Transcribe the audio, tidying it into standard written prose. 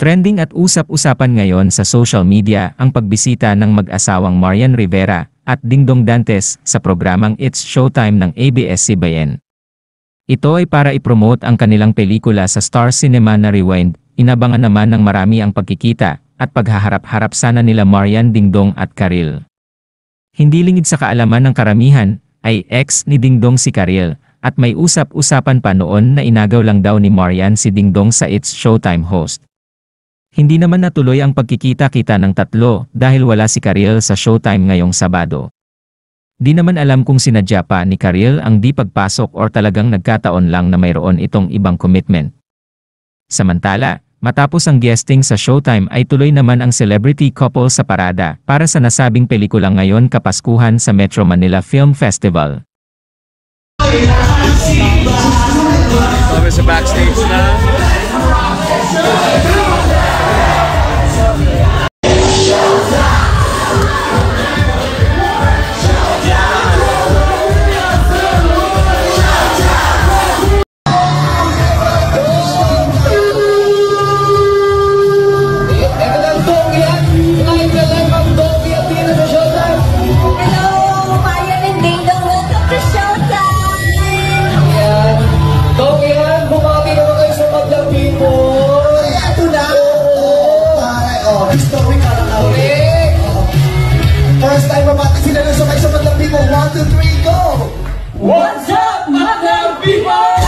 Trending at usap-usapan ngayon sa social media ang pagbisita ng mag-asawang Marian Rivera at Dingdong Dantes sa programang It's Showtime ng ABS-CBN. Ito ay para ipromote ang kanilang pelikula sa Star Cinema na Rewind. Inabangan naman ng marami ang pagkikita at paghaharap-harap sana nila Marian, Dingdong at Karil. Hindi lingid sa kaalaman ng karamihan, ay ex ni Dingdong si Karil, at may usap-usapan pa noon na inagaw lang daw ni Marian si Dingdong sa It's Showtime host. Hindi naman natuloy ang pagkikita-kita ng tatlo dahil wala si Karil sa Showtime ngayong Sabado. Di naman alam kung sinadya pa ni Karil ang di pagpasok or talagang nagkataon lang na mayroon itong ibang commitment. Samantala, matapos ang guesting sa Showtime ay tuloy naman ang celebrity couple sa parada para sa nasabing pelikula ngayon Kapaskuhan sa Metro Manila Film Festival. Kami sa backstage na. First time mabati sila ng sabay sa Madlang People. 1, 2, 3, go! What's up, Madlang People?